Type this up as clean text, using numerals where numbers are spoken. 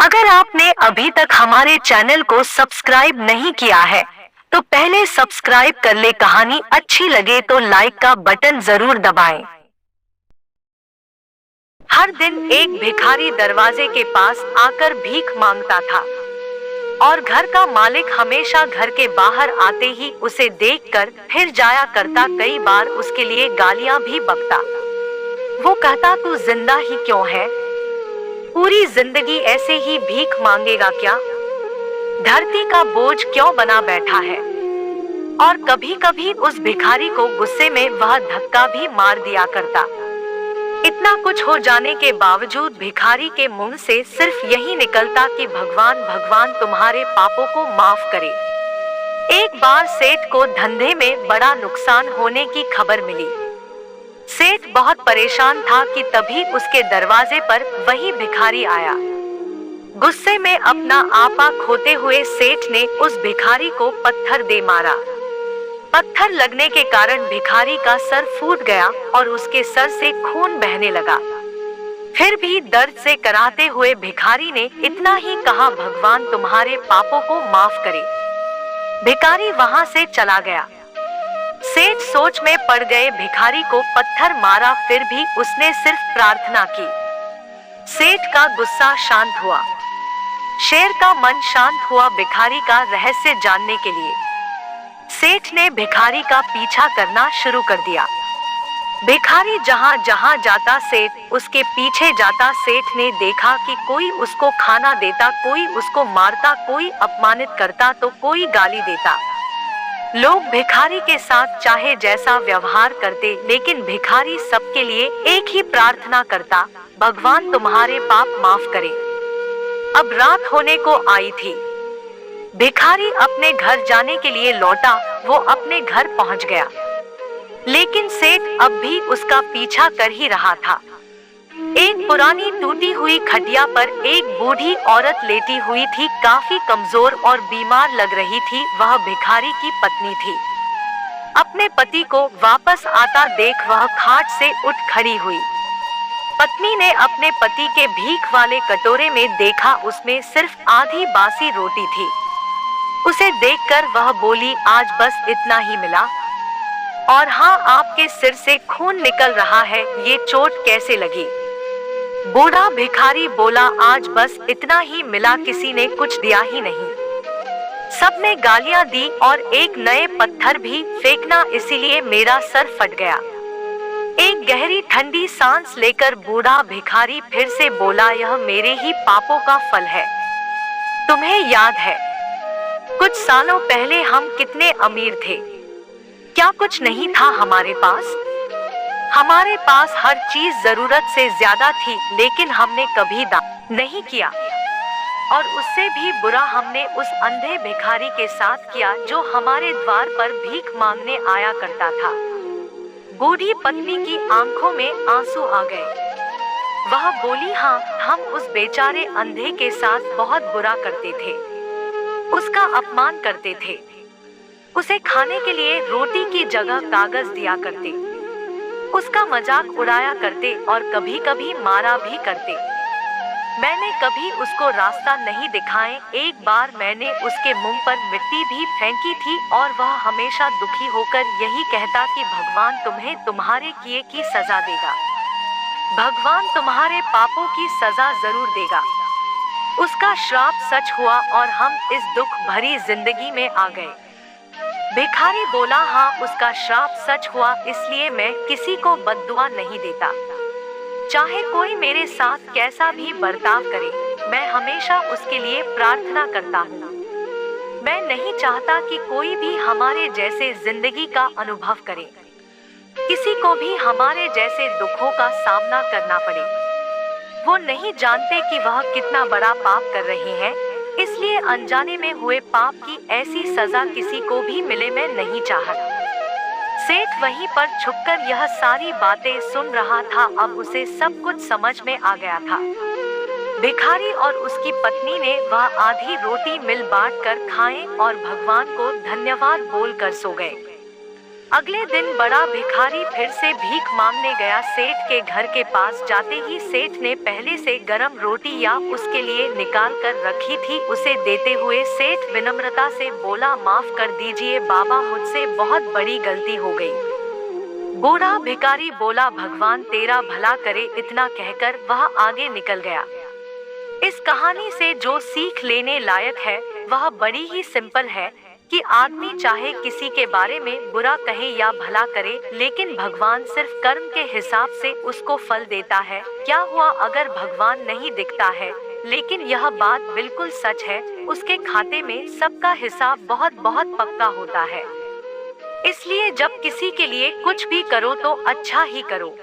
अगर आपने अभी तक हमारे चैनल को सब्सक्राइब नहीं किया है तो पहले सब्सक्राइब कर ले। कहानी अच्छी लगे तो लाइक का बटन जरूर दबाएं। हर दिन एक भिखारी दरवाजे के पास आकर भीख मांगता था और घर का मालिक हमेशा घर के बाहर आते ही उसे देखकर फिर जाया करता। कई बार उसके लिए गालियां भी बकता। वो कहता, तू जिंदा ही क्यों है? पूरी जिंदगी ऐसे ही भीख मांगेगा क्या? धरती का बोझ क्यों बना बैठा है? और कभी कभी उस भिखारी को गुस्से में वह धक्का भी मार दिया करता। इतना कुछ हो जाने के बावजूद भिखारी के मुंह से सिर्फ यही निकलता कि भगवान भगवान तुम्हारे पापों को माफ करे। एक बार सेठ को धंधे में बड़ा नुकसान होने की खबर मिली। सेठ बहुत परेशान था कि तभी उसके दरवाजे पर वही भिखारी आया। गुस्से में अपना आपा खोते हुए सेठ ने उस भिखारी को पत्थर दे मारा। पत्थर लगने के कारण भिखारी का सर फूट गया और उसके सर से खून बहने लगा। फिर भी दर्द से कराहते हुए भिखारी ने इतना ही कहा, भगवान तुम्हारे पापों को माफ करे। भिखारी वहां से चला गया। सेठ सोच में पड़ गए। भिखारी को पत्थर मारा, फिर भी उसने सिर्फ प्रार्थना की। सेठ का गुस्सा शांत हुआ। शेर का मन शांत हुआ भिखारी का रहस्य जानने के लिए। सेठ ने भिखारी का पीछा करना शुरू कर दिया। भिखारी जहां जहां जाता सेठ उसके पीछे जाता। सेठ ने देखा कि कोई उसको खाना देता, कोई उसको मारता, कोई अपमानित करता तो कोई गाली देता। लोग भिखारी के साथ चाहे जैसा व्यवहार करते, लेकिन भिखारी सबके लिए एक ही प्रार्थना करता, भगवान तुम्हारे पाप माफ करे। अब रात होने को आई थी। भिखारी अपने घर जाने के लिए लौटा। वो अपने घर पहुंच गया, लेकिन सेठ अब भी उसका पीछा कर ही रहा था। एक पुरानी टूटी हुई खटिया पर एक बूढ़ी औरत लेटी हुई थी। काफी कमजोर और बीमार लग रही थी। वह भिखारी की पत्नी थी। अपने पति को वापस आता देख वह खाट से उठ खड़ी हुई। पत्नी ने अपने पति के भीख वाले कटोरे में देखा, उसमें सिर्फ आधी बासी रोटी थी। उसे देखकर वह बोली, आज बस इतना ही मिला? और हाँ, आपके सिर से खून निकल रहा है, ये चोट कैसे लगी? बूढ़ा भिखारी बोला, आज बस इतना ही मिला, किसी ने कुछ दिया ही नहीं। सबने गालियां दी और एक नए पत्थर भी फेंकना, इसीलिए मेरा सर फट गया। एक गहरी ठंडी सांस लेकर बूढ़ा भिखारी फिर से बोला, यह मेरे ही पापों का फल है। तुम्हें याद है कुछ सालों पहले हम कितने अमीर थे? क्या कुछ नहीं था हमारे पास? हमारे पास हर चीज जरूरत से ज्यादा थी, लेकिन हमने कभी दान नहीं किया। और उससे भी बुरा हमने उस अंधे भिखारी के साथ किया जो हमारे द्वार पर भीख मांगने आया करता था। बूढ़ी पत्नी की आंखों में आंसू आ गए। वह बोली, हाँ, हम उस बेचारे अंधे के साथ बहुत बुरा करते थे, उसका अपमान करते थे, उसे खाने के लिए रोटी की जगह कागज दिया करते, उसका मजाक उड़ाया करते और कभी कभी मारा भी करते। मैंने कभी उसको रास्ता नहीं दिखाए। एक बार मैंने उसके मुंह पर मिट्टी भी फेंकी थी और वह हमेशा दुखी होकर यही कहता कि भगवान तुम्हें तुम्हारे किए की सजा देगा, भगवान तुम्हारे पापों की सजा जरूर देगा। उसका श्राप सच हुआ और हम इस दुख भरी जिंदगी में आ गए। भिखारी बोला, हाँ, उसका श्राप सच हुआ, इसलिए मैं किसी को बद्दुआ नहीं देता। चाहे कोई मेरे साथ कैसा भी बर्ताव करे, मैं हमेशा उसके लिए प्रार्थना करता हूँ। मैं नहीं चाहता कि कोई भी हमारे जैसे जिंदगी का अनुभव करे, किसी को भी हमारे जैसे दुखों का सामना करना पड़े। वो नहीं जानते कि वह कितना बड़ा पाप कर रहे हैं, इसलिए अनजाने में हुए पाप की ऐसी सजा किसी को भी मिले, मैं नहीं चाहता। सेठ वहीं पर छुपकर यह सारी बातें सुन रहा था। अब उसे सब कुछ समझ में आ गया था। भिखारी और उसकी पत्नी ने वह आधी रोटी मिल बांट कर खाएं और भगवान को धन्यवाद बोलकर सो गए। अगले दिन बड़ा भिखारी फिर से भीख मांगने गया। सेठ के घर के पास जाते ही सेठ ने पहले से गरम रोटी या उसके लिए निकाल कर रखी थी, उसे देते हुए सेठ विनम्रता से बोला, माफ कर दीजिए बाबा, मुझसे बहुत बड़ी गलती हो गई। बूढ़ा भिखारी बोला, भगवान तेरा भला करे। इतना कहकर वह आगे निकल गया। इस कहानी से जो सीख लेने लायक है वह बड़ी ही सिंपल है कि आदमी चाहे किसी के बारे में बुरा कहे या भला करे, लेकिन भगवान सिर्फ कर्म के हिसाब से उसको फल देता है। क्या हुआ अगर भगवान नहीं दिखता है, लेकिन यह बात बिल्कुल सच है, उसके खाते में सबका हिसाब बहुत बहुत पक्का होता है। इसलिए जब किसी के लिए कुछ भी करो तो अच्छा ही करो।